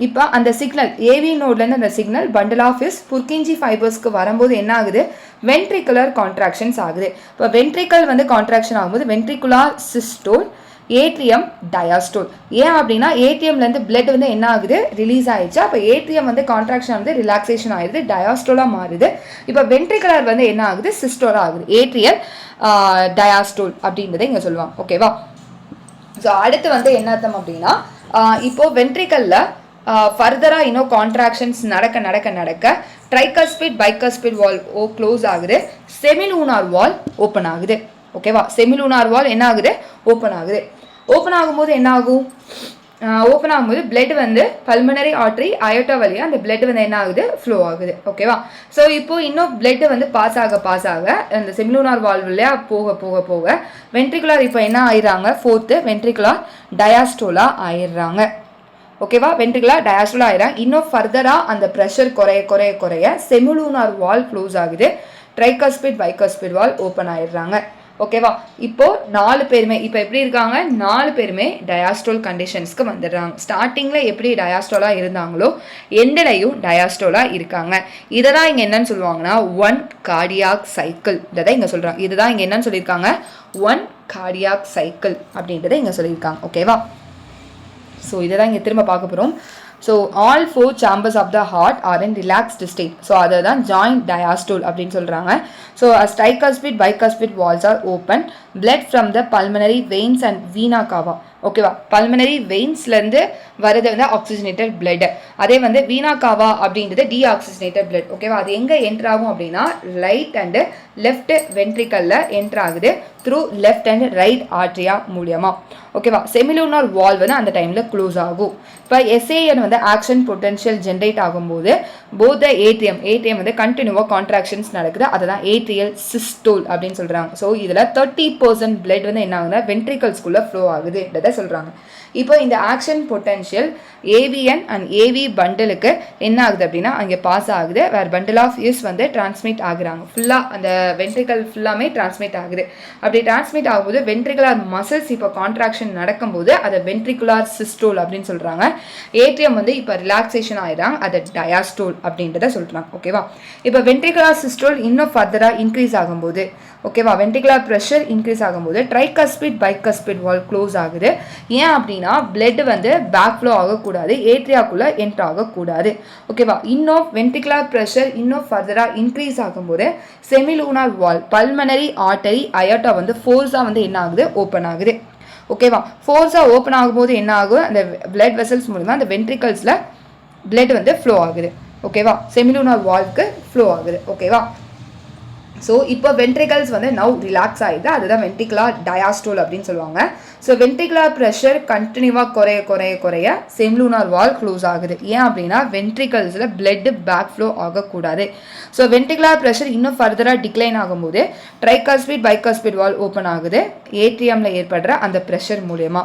இப்போ அந்த சிக்னல் ஏவி நோட்லேருந்து அந்த சிக்னல் பண்டில் ஆஃப் இஸ் புர்கிஞ்சி ஃபைபர்ஸ்க்கு வரும்போது என்ன ஆகுது, வென்ட்ரிகுலர் கான்ட்ராக்ஷன்ஸ் ஆகுது. இப்போ வென்ட்ரிக்கல் வந்து கான்ட்ராக்ஷன் ஆகும்போது வென்ட்ரிகுலார் சிஸ்டோல், ஏட்ரியம் டயாஸ்டோல். ஏன் அப்படின்னா ஏடிஎம்லேருந்து பிளட் வந்து என்ன ஆகுது, ரிலீஸ் ஆயிடுச்சு. அப்போ ஏட்ரியம் வந்து கான்ட்ராக்ஷன் வந்து ரிலாக்ஸேஷன் ஆயிடுது, டயாஸ்டோலாக மாறுது. இப்போ வென்ட்ரிகுலர் வந்து என்ன ஆகுது, சிஸ்டோலாக ஆகுது, ஏட்ரியல் டயாஸ்டோல் அப்படின்றத இங்கே சொல்லுவாங்க. ஓகேவா? ஸோ அடுத்து வந்து என்ன அர்த்தம் அப்படின்னா இப்போ வென்ட்ரிக்கல்ல ஃபர்தராக இன்னும் கான்ட்ராக்ஷன்ஸ் நடக்க நடக்க நடக்க ட்ரைகஸ்பிட் பைகஸ்பிட் வால் க்ளோஸ் ஆகுது, செமிலூனார் வால் ஓப்பன் ஆகுது. ஓகேவா? செமிலூனார் வால் என்ன ஆகுது, ஓப்பன் ஆகுது. ஓப்பன் ஆகும்போது என்ன ஆகும், ஓப்பன் ஆகும்போது பிளட் வந்து பல்மனரி ஆர்டரி அயோட்டா வழியாக அந்த பிளட் வந்து என்ன ஆகுது, ஃப்ளோ ஆகுது. ஓகேவா? ஸோ இப்போ இன்னும் பிளட் வந்து பாஸ் ஆக அந்த செமிலூனார் வால்வ் வழியாக போக போக போக வென்ட்ரிகுலர் இப்போ என்ன ஆயிடுறாங்க, ஃபோர்த்து வென்ட்ரிகுலர் டயாஸ்டோலா ஆயிடுறாங்க. ஓகேவா? வென்ட்ரிகுலர் டயாஸ்டோலா ஆயிடுறாங்க. இன்னும் ஃபர்தராக அந்த ப்ரெஷர் குறைய குறைய குறைய செமிலூனார் வால் க்ளோஸ் ஆகுது, ட்ரைகஸ்பிட் பைகஸ்பிட் வால் ஓப்பன் ஆயிடுறாங்க. ஓகேவா? இப்போ 4 பேருமே இப்போ எப்படி இருக்காங்க, 4 பேருமே டயாஸ்டோல் கண்டிஷன்ஸ்க்கு வந்துடுறாங்க. ஸ்டார்டிங்கில் எப்படி டயாஸ்டோலாக இருந்தாங்களோ எண்ட்லையும் டயாஸ்டோலாக இருக்காங்க. இதை தான் இங்கே என்னன்னு சொல்லுவாங்கன்னா 1 கார்டியாக் சைக்கிள். இதை தான் இங்கே சொல்கிறாங்க. இதுதான் இங்கே என்னன்னு சொல்லியிருக்காங்க, 1 கார்டியாக் சைக்கிள் அப்படின்றத இங்கே சொல்லியிருக்காங்க. ஓகேவா? ஸோ இதை தான் இங்கே திரும்ப பார்க்க போகிறோம். So all 4 chambers of the heart are in relaxed state. So அதை தான் ஜாயிண்ட் டயாஸ்டோல் அப்படின்னு சொல்கிறாங்க. So tricuspid bicuspid walls are open, blood from the pulmonary veins and vena cava. ஓகேவா? பல்மனரி வெயின்ஸ்லேருந்து வரது வந்து ஆக்சிஜனேட்டட் பிளட், அதே வந்து வீனா காவா அப்படின்றது டீஆக்சிஜனேட்டட் பிளட். ஓகேவா? அது எங்கே என்ட்ரு ஆகும் அப்படின்னா ரைட் அண்டு லெஃப்ட் வென்ட்ரிக்கல்ல என்ட்ரு ஆகுது த்ரூ லெஃப்ட் அண்ட் ரைட் ஆர்ட்ரியா மூலியமாக. ஓகேவா? செமிலூனார் வால் வந்து அந்த டைமில் க்ளோஸ் ஆகும். இப்போ எஸ்ஏஎன் வந்து ஆக்ஷன் பொட்டன்ஷியல் ஜென்ரேட் ஆகும்போது போத் ஏடிஎம் வந்து கண்டினியூவாக கான்ட்ராக்ஷன்ஸ் நடக்குது. அதை தான் ஏட்ரியல் சிஸ்டோல் அப்படின்னு சொல்கிறாங்க. ஸோ இதில் 30% பிளட் வந்து என்ன ஆகுதுன்னா வென்ட்ரிகல்ஸ்குள்ளே ஃப்ளோ ஆகுதுன்றதை சொல்கிறாங்க. இப்போ இந்த action potential AVN and AV பண்டலுக்கு என்ன ஆகுது அப்படின்னா அங்கே பாஸ் ஆகுது. வேறு பண்டல் ஆஃப் இஸ் வந்து டிரான்ஸ்மிட் ஆகுறாங்க. ஃபுல்லாக அந்த வென்ட்ரிக்கல் ஃபுல்லாமே டிரான்ஸ்மிட் ஆகுது. அப்படி டிரான்ஸ்மிட் ஆகும்போது வென்ட்ரிகுலார் மசில்ஸ் இப்போ கான்ட்ராக்ஷன் நடக்கும்போது அதை வென்ட்ரிகுலார் சிஸ்டோல் அப்படின்னு சொல்கிறாங்க. ஏட்ரியம் வந்து இப்போ ரிலாக்ஸேஷன் ஆகிடுறாங்க, அதை டயாஸ்டோல் அப்படின்றத சொல்கிறாங்க. ஓகேவா? இப்போ வென்ட்ரிகுலார் சிஸ்டோல் இன்னும் ஃபர்தராக இன்க்ரீஸ் ஆகும்போது, ஓகேவா, வென்ட்ரிகுலார் ப்ரெஷர் இன்க்ரீஸ் ஆகும்போது ட்ரைகஸ்பிட் பைகஸ்பிட் வால் க்ளோஸ் ஆகுது. ஏன் அப்படின்னா பிளட் வந்து பேக் ஃப்ளோ ஆகக்கூடாது, ஏட்ரியாக்குள்ளே என்ட்ரு ஆகக்கூடாது. ஓகேவா? இன்னும் வென்ட்ரிகுலார் ப்ரெஷர் இன்னும் ஃபர்தராக இன்க்ரீஸ் ஆகும்போது செமிலூனார் வால் பல்மனரி ஆர்டரி அயோட்டா வந்து ஃபோர்ஸாக வந்து என்ன ஆகுது, ஓப்பன் ஆகுது. ஓகேவா? ஃபோர்ஸாக ஓப்பன் ஆகும்போது என்ன ஆகும், அந்த பிளட் வெசல்ஸ் மூலமாக அந்த வென்ட்ரிகல்ஸில் பிளட் வந்து ஃப்ளோ ஆகுது. ஓகேவா? செமிலூனார் வால்க்கு ஃப்ளோ ஆகுது. ஓகேவா? ஸோ இப்போ வென்ட்ரிகல்ஸ் வந்து நவ் ரிலாக்ஸ் ஆகிடுது, அதுதான் வென்ட்ரிகுலார் டயாஸ்டோல் அப்படின்னு சொல்லுவாங்க. ஸோ வென்ட்ரிகுலார் ப்ரெஷர் கண்டினியூவாக குறைய குறைய குறைய செமிலூனார் வால் க்ளோஸ் ஆகுது. ஏன் அப்படின்னா வென்ட்ரிகல்ஸில் பிளட் பேக் ஃப்ளோ ஆகக்கூடாது. ஸோ வென்ட்ரிகுலார் ப்ரெஷர் இன்னும் ஃபர்தராக டிக்ளைன் ஆகும்போது ட்ரைகஸ்பிட் பைகஸ்பிட் வால் ஓப்பன் ஆகுது, ஏட்ரியமில் ஏற்படுற அந்த ப்ரெஷர் மூலயமா.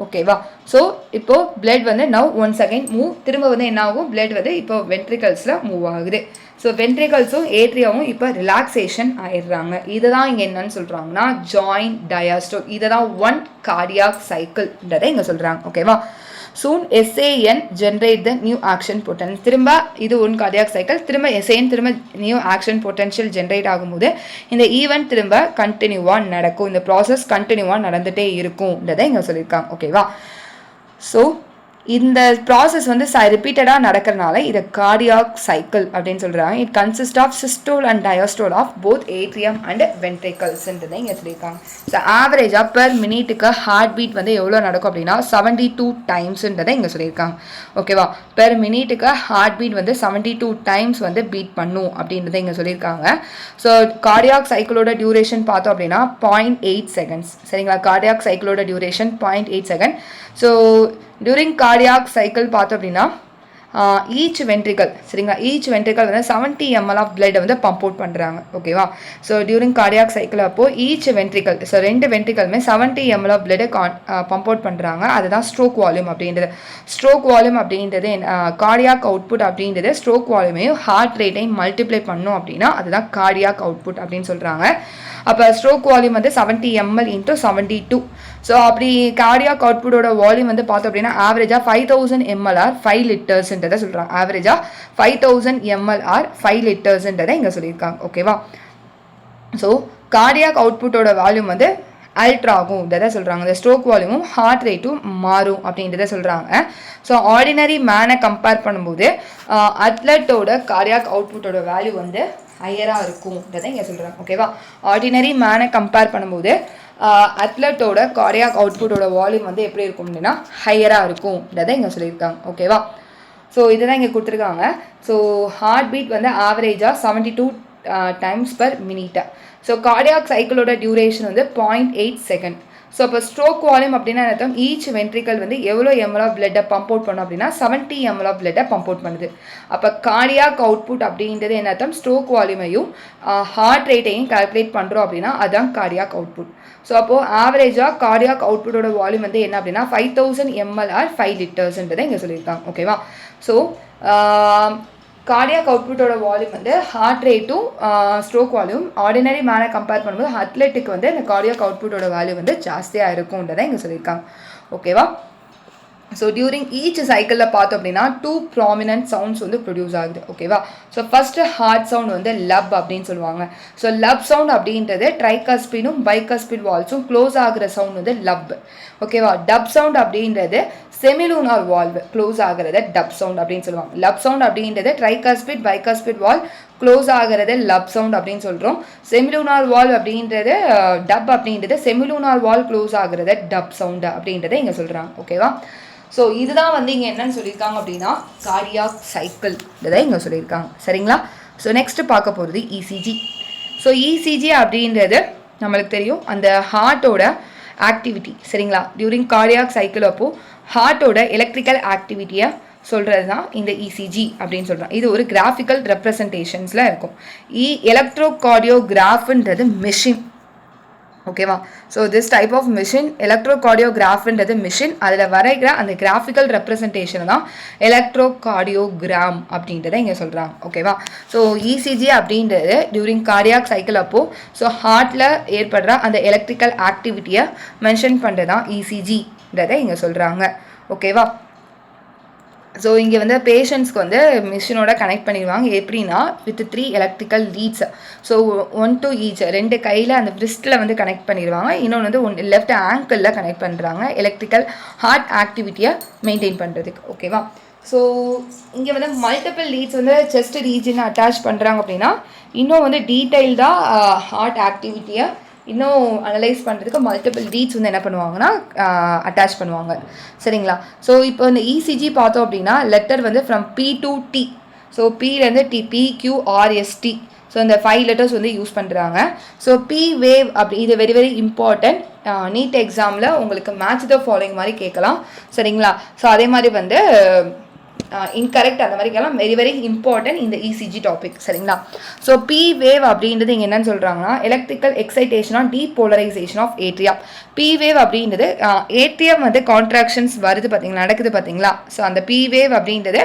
ஓகேவா? ஸோ இப்போது பிளட் வந்து நவ் ஒன்ஸ் அகைன் மூவ், திரும்ப வந்து என்ன ஆகும், பிளட் வந்து இப்போ வென்ட்ரிகல்ஸில் மூவ் ஆகுது. ஸோ வென்ட்ரிகல்ஸும் ஏட்ரியாவும் இப்போ ரிலாக்ஸேஷன் ஆயிடுறாங்க. இதை தான் இங்கே என்னன்னு சொல்கிறாங்கன்னா ஜாயிண்ட் டயாஸ்டோல். இதை தான் 1 கார்டியாக் சைக்கிள்ன்றதை இங்கே சொல்கிறாங்க. ஓகேவா? soon SAN generate the new action potential. திரும்ப இது 1 cardiac cycle, திரும்ப SAN திரும்ப new action potential generate ஆகும்போது இந்த ஈவெண்ட் திரும்ப கண்டினியூவாக நடக்கும், இந்த ப்ராசஸ் கண்டினியூவாக நடந்துகிட்டே இருக்கும்ன்றதை இங்கே சொல்லியிருக்காங்க. ஓகேவா? ஸோ இந்த ப்ராசஸ் வந்து ரிப்பீட்டடாக நடக்கிறனால இதை கார்டியாக் சைக்கிள் அப்படின்னு சொல்கிறாங்க. It consist of systole and diastole of both atrium and வென்ட்ரிகல்ஸ்ன்றதை இங்கே சொல்லியிருக்காங்க. ஸோ ஆவரேஜாக பெர் மினிட்டுக்கு ஹார்ட் பீட் வந்து எவ்வளோ நடக்கும் அப்படின்னா 72 டைம்ஸ்ன்றதை இங்கே சொல்லியிருக்காங்க. ஓகேவா? பெர் மினிட்டுக்கு ஹார்ட் பீட் வந்து 72 டைம்ஸ் வந்து பீட் பண்ணும் அப்படின்றத இங்கே சொல்லியிருக்காங்க. ஸோ கார்டியாக் சைக்கிளோட டியூரேஷன் பார்த்தோம் அப்படின்னா 0.8 செகண்ட்ஸ். சரிங்களா? கார்டியாக் சைக்கிளோட duration 0.8 second. So during cardiac cycle பார்த்தோம் அப்படின்னா ஈச் வென்ட்ரிக்கல் சரிங்களா, ஈச் வென்ட்ரிக்கல் வந்து 70 ml ஆஃப் பிளட் வந்து பம்ப் அவுட் பண்ணுறாங்க. ஓகேவா, ஸோ டியூரிங் கார்டியாக் சைக்கிள் அப்போது ஈச் வென்ட்ரிக்கல், ஸோ 2 வென்ட்ரிக்கலுமே 70 ml ஆஃப் பிளட்டை பம்ப் அவுட் பண்ணுறாங்க. அதுதான் ஸ்ட்ரோக் வால்யூம் அப்படின்றது. ஸ்ட்ரோக் வால்யூம் அப்படின்றது கார்டியாக் அவுட்புட் அப்படின்றது ஸ்ட்ரோக் வால்யூமையும் ஹார்ட் ரேட்டையும் மல்டிப்ளை பண்ணும் அப்படின்னா அதுதான் கார்டியாக் அவுட்புட் அப்படின்னு சொல்கிறாங்க. அப்போ ஸ்ட்ரோக் வால்யூம் வந்து 70 ml into 72. ஸோ அப்படி கார்டியாக் அவுட்புட்டோட வால்யூம் வந்து பார்த்தோம் அப்படின்னா ஆவரேஜாக 5000 ml ஆர் 5 லிட்டர்ஸ்ன்றதை சொல்கிறாங்க. ஆவரேஜாக 5000 ml ஆர் 5 லிட்டர்ஸ்ன்றதை இங்கே சொல்லியிருக்காங்க. ஓகேவா, ஸோ கார்டியாக் அவுட்புட்டோட வால்யூம் வந்து அல்ட்ரா ஆகும் இதை சொல்கிறாங்க. இந்த ஸ்ட்ரோக் வால்யூமும் ஹார்ட் ரேட்டும் மாறும் அப்படின்றத சொல்கிறாங்க. ஸோ ஆர்டினரி மேனை கம்பேர் பண்ணும்போது அத்லட்டோட கார்டியாக் அவுட்புட்டோட வேல்யூ வந்து ஹையராக இருக்கும்ன்றதை இங்கே சொல்கிறாங்க. ஓகேவா, ஆர்டினரி மேனை கம்பேர் பண்ணும்போது அத்லட்டோட கார்டியாக் அவுட்புட்டோட வால்யூம் வந்து எப்படி இருக்கும் அப்படின்னா ஹையராக இருக்கும்ன்றதை இங்கே சொல்லியிருக்காங்க. ஓகேவா, ஸோ இதுதான் இங்கே கொடுத்துருக்காங்க. ஸோ ஹார்ட் பீட் வந்து ஆவரேஜாக 72 times per minute. So cardiac சைக்கிளோட டியூரேஷன் வந்து 0.8 செகண்ட். ஸோ அப்போ ஸ்ட்ரோக் வால்யூம் அப்படின்னா அர்த்தம் ஈச் வென்ட்ரிக்கல் வந்து எவ்வளோ ml ஆஃப் பிளட்டை பம்ப் அவுட் பண்ணும் அப்படின்னா 70 ml ஆஃப் பிளட்டை பம்ப் அவுட் பண்ணுது. அப்போ கார்டியாக் அவுட்புட் அப்படின்றது என்ன அர்த்தம், ஸ்ட்ரோக் வால்யூமையும் ஹார்ட் ரேட்டையும் கால்குலேட் பண்ணுறோம் அப்படின்னா அதுதான் கார்டியாக் அவுட்புட். ஸோ அப்போது ஆவரேஜாக கார்டியாக் அவுட்புட்டோட வால்யூம் வந்து என்ன அப்படின்னா 5000 ml ஆர் 5 லிட்டர்ஸ்ன்றதை இங்கே சொல்லியிருக்காங்க. ஓகேவா, ஸோ கார்டியாக் அவுட்புட்டோட வால்யூம் வந்து ஹார்ட் ரேட்டும் ஸ்ட்ரோக் வால்யூம் ஆர்டினரி மேனை கம்பேர் பண்ணும்போது அத்லெட்டுக்கு வந்து இந்த கார்டியாக் அவுட்புட்டோட வேல்யூ வந்து ஜாஸ்தியாக இருக்கும்ன்றதை இங்கே சொல்லியிருக்காங்க. ஓகேவா, ஸோ டியூரிங் ஈச் சைக்கிளில் பார்த்தோம் அப்படின்னா 2 ப்ராமினன்ட் சவுண்ட்ஸ் வந்து ப்ரொடியூஸ் ஆகுது. ஓகேவா, ஸோ ஃபஸ்ட்டு ஹார்ட் சவுண்ட் வந்து லப் அப்படின்னு சொல்லுவாங்க. ஸோ லப் சவுண்ட் அப்படின்றது ட்ரைகஸ்பிடும் பைகஸ்பிட் வால்ஸும் க்ளோஸ் ஆகிற சவுண்ட் வந்து லப். ஓகேவா, டப் சவுண்ட் அப்படின்றது செமிலூனார் வால்வ் க்ளோஸ் ஆகிறத டப் சவுண்ட் அப்படின்னு சொல்லுவாங்க. லப் சவுண்ட் அப்படின்றது ட்ரைகஸ்பிட் பைகஸ்பிட் வால்வ் க்ளோஸ் ஆகிறது லப் சவுண்ட் அப்படின்னு சொல்கிறோம். செமிலூனார் வால்வ் அப்படின்றது டப் அப்படின்றது செமிலூனார் வால்வ் க்ளோஸ் ஆகிறது டப் சவுண்ட் அப்படின்றத இங்கே சொல்கிறாங்க. ஓகேவா, ஸோ இதுதான் வந்து இங்கே என்னன்னு சொல்லியிருக்காங்க அப்படின்னா கார்டியாக் சைக்கிள் இதை இங்கே சொல்லியிருக்காங்க. சரிங்களா, ஸோ நெக்ஸ்ட்டு பார்க்க போகிறது இசிஜி. ஸோ இசிஜி அப்படின்றது நம்மளுக்கு தெரியும் அந்த ஹார்ட்டோட ஆக்டிவிட்டி. சரிங்களா, டியூரிங் கார்டியாக் சைக்கிள் அப்போது ஹார்ட்டோட எலக்ட்ரிக்கல் ஆக்டிவிட்டியை சொல்கிறது தான் இந்த இசிஜி அப்படின்னு சொல்கிறோம். இது ஒரு கிராஃபிக்கல் ரெப்ரசன்டேஷன்ஸில் இருக்கும். எலக்ட்ரோகார்டியோகிராஃப்ன்றது மிஷின். ஓகேவா, so this type of machine எலக்ட்ரோகார்டியோகிராஃப்ன்றது மிஷின், அதில் வரைகிற அந்த கிராஃபிக்கல் ரெப்ரசன்டேஷன் தான் எலக்ட்ரோகார்டியோகிராம் அப்படின்றத இங்கே சொல்கிறாங்க. ஓகேவா, ஸோ இசிஜி அப்படின்றது டியூரிங் கார்டியாக் சைக்கிள் அப்போது ஸோ ஹார்ட்டில் ஏற்படுற அந்த எலக்ட்ரிக்கல் ஆக்டிவிட்டியை மென்ஷன் பண்ணுறது தான் இசிஜின்றதை இங்கே சொல்கிறாங்க. ஓகேவா, ஸோ இங்கே வந்து பேஷண்ட்ஸ்க்கு வந்து மிஷினோட கனெக்ட் பண்ணிடுவாங்க. எப்படின்னா with 3 electrical leads. So 1 to each, 2 கையில் அந்த ரிஸ்ட்டில் வந்து கனெக்ட் பண்ணிடுவாங்க. இன்னொன்று வந்து லெஃப்ட் ஆங்கிளில் கனெக்ட் பண்ணுறாங்க எலக்ட்ரிக்கல் ஹார்ட் ஆக்டிவிட்டியை மெயின்டைன் பண்ணுறதுக்கு. ஓகேவா, ஸோ இங்கே வந்து மல்டிபிள் லீட்ஸ் வந்து செஸ்ட் ரீஜனை அட்டாச் பண்ணுறாங்க அப்படின்னா இன்னும் வந்து டீட்டெயில்டாக ஹார்ட் ஆக்டிவிட்டியை இன்னும் அனலைஸ் பண்ணுறதுக்கு மல்டிபிள் லீட்ஸ் வந்து என்ன பண்ணுவாங்கன்னா அட்டாச் பண்ணுவாங்க. சரிங்களா, ஸோ இப்போ இந்த இசிஜி பார்த்தோம் அப்படின்னா லெட்டர் வந்து from P to T. So பிலேருந்து டி, PQRST. ஸோ இந்த 5 லெட்டர்ஸ் வந்து யூஸ் பண்ணுறாங்க. ஸோ பி வேவ் அப்படி இது வெரி வெரி இம்பார்ட்டன்ட். நீட் எக்ஸாமில் உங்களுக்கு மேட்ச் த ஃபாலோயிங் மாதிரி கேட்கலாம். சரிங்களா, ஸோ அதே மாதிரி வந்து இன்கரெக்ட் அந்த மாதிரி கேட்கலாம். வெரி வெரி இம்பார்ட்டன்ட் இந்த இசிஜி டாபிக். சரிங்களா, ஸோ பி வேவ் அப்படின்றது இங்கே என்னன்னு சொல்கிறாங்கன்னா electrical excitation and depolarisation of atria. P wave அப்படின்றது ஏட்ரியம் வந்து கான்ட்ராக்ஷன்ஸ் வருது பார்த்தீங்களா, நடக்குது பார்த்தீங்களா. ஸோ அந்த பி வேவ் அப்படின்றது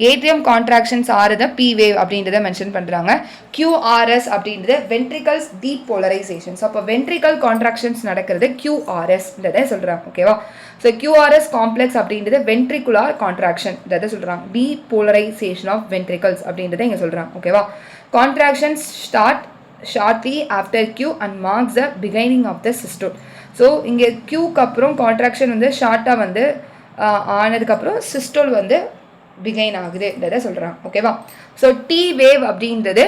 ஏட்ரியம் கான்ட்ராக்ஷன்ஸ் ஆறுத பி வேவ் அப்படின்றத மென்ஷன் பண்ணுறாங்க. QRS அப்படின்றது வென்ட்ரிகல்ஸ் டீபோலரைசேஷன். ஸோ அப்போ வென்ட்ரிகல் கான்ட்ராக்ஷன்ஸ் நடக்கிறது QRSன்றதை சொல்கிறாங்க. ஓகேவா, ஸோ QRS காம்ப்ளெக்ஸ் அப்படின்றது வென்ட்ரிகுலார் கான்ட்ராக்ஷன் இதை சொல்கிறாங்க. டீபோலரைசேஷன் ஆஃப் வென்ட்ரிகல்ஸ் அப்படின்றத இங்கே சொல்கிறாங்க. ஓகேவா, contractions start shortly after Q and marks the beginning of the systole. So இங்கே Qக்கு அப்புறம் கான்ட்ராக்ஷன் வந்து ஷார்ட்டாக வந்து ஆனதுக்கப்புறம் சிஸ்டோல் வந்து பிகைன் ஆகுதுன்றதை சொல்கிறாங்க. ஓகேவா, ஸோ டி வேவ் அப்படின்றது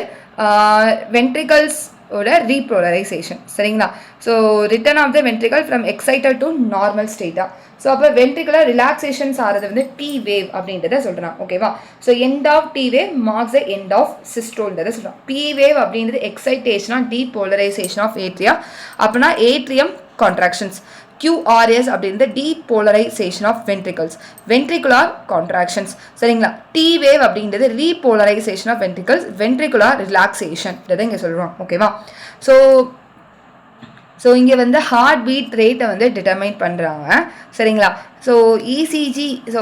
வென்ட்ரிகல்ஸ் ஓட ரீபோலரைசேஷன். சரிங்களா, so return of the ventricle from excited to normal ஸ்டேட்டா. ஸோ அப்போ வென்ட்ரிகுலர் ரிலாக்ஸேஷன்ஸ் ஆகிறது வந்து டி வேவ் அப்படின்றத சொல்கிறான். ஓகேவா, so end of T wave marks the end of சிஸ்டோல்ன்றதை சொல்கிறான். பி வேவ் அப்படின்றது excitation of depolarisation of atria. அப்படின்னா ஏட்ரியம் கான்ட்ராக்ஷன்ஸ். QRS அப்படின்றது depolarisation of ventricles, ventricular contractions. சரிங்களா? T வேவ் அப்படின்றது repolarisation of ventricles, ventricular relaxation இதை இங்கே சொல்கிறோம். ஓகேவா? ஸோ இங்கே வந்து ஹார்ட் பீட் ரேட்டை வந்து டிட்டர்மைன் பண்ணுறாங்க. சரிங்களா? ஸோ இசிஜி ஸோ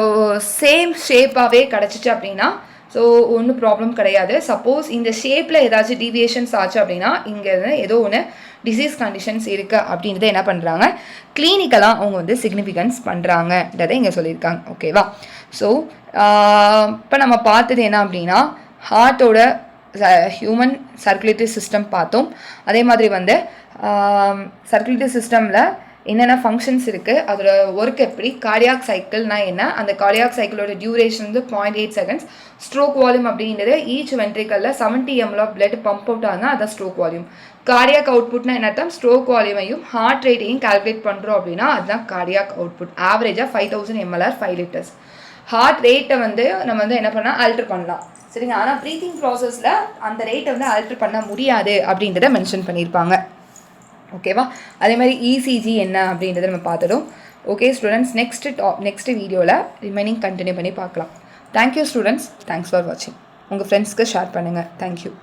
சேம் ஷேப்பாகவே கிடச்சிச்சு அப்படின்னா ஸோ ஒன்றும் ப்ராப்ளம் கிடையாது. சப்போஸ் இந்த ஷேப்பில் ஏதாச்சும் டீவியேஷன்ஸ் ஆச்சு அப்படின்னா இங்கே ஏதோ ஒன்று டிசீஸ் கண்டிஷன்ஸ் இருக்குது அப்படின்றத என்ன பண்ணுறாங்க, கிளினிக்கலாக அவங்க வந்து சிக்னிஃபிகன்ஸ் பண்ணுறாங்கன்றதை இங்கே சொல்லியிருக்காங்க. ஓகேவா? ஸோ இப்போ நம்ம பார்த்தது என்ன அப்படின்னா ஹார்ட்டோட ஹியூமன் சர்க்குலேட்டரி சிஸ்டம் பார்த்தோம். அதே மாதிரி வந்து சர்க்குலேட்டரி சிஸ்டமில் என்னென்ன ஃபங்க்ஷன்ஸ் இருக்குது, அதோட ஒர்க் எப்படி, கார்டியாக் சைக்கிள்னால் என்ன, அந்த கார்டியாக் சைக்கிளோட டியூரேஷன் வந்து 0.8 செகண்ட்ஸ், ஸ்ட்ரோக் வால்யூம் அப்படின்றது ஈச் வென்ட்ரிக்கலில் 70 ml of blood pump out ஆனால் அதான் ஸ்ட்ரோக் வால்யூம். கார்டியாக் அவுட்புட்னா என்ன அர்த்தம், ஸ்ட்ரோக் வால்யூமையும் ஹார்ட் ரேட்டையும் கால்குலேட் பண்ணுறோம் அப்படின்னா அதுதான் கார்டியாக் அவுட்புட். ஆவரேஜாக 5000 ml 5 liters. ஹார்ட் ரேட்டை வந்து நம்ம வந்து என்ன பண்ணால் ஆல்டர் பண்ணலாம். சரிங்க? ஆனால் ப்ரீத்திங் ப்ராசஸில் அந்த ரேட்டை வந்து ஆல்டர் பண்ண முடியாது அப்படின்றத மென்ஷன் பண்ணியிருப்பாங்க. ஓகேவா? அதே மாதிரி இசிஜி என்ன அப்படின்றத நம்ம பார்த்துடும். ஓகே ஸ்டூடெண்ட்ஸ், நெக்ஸ்ட் வீடியோவில் ரிமைனிங் கண்டினியூ பண்ணி பார்க்கலாம். தேங்க்யூ ஸ்டூடெண்ட்ஸ், தேங்க்ஸ் ஃபார் வாட்சிங். உங்கள் ஃப்ரெண்ட்ஸ்க்கு ஷேர் பண்ணுங்கள். தேங்க்யூ.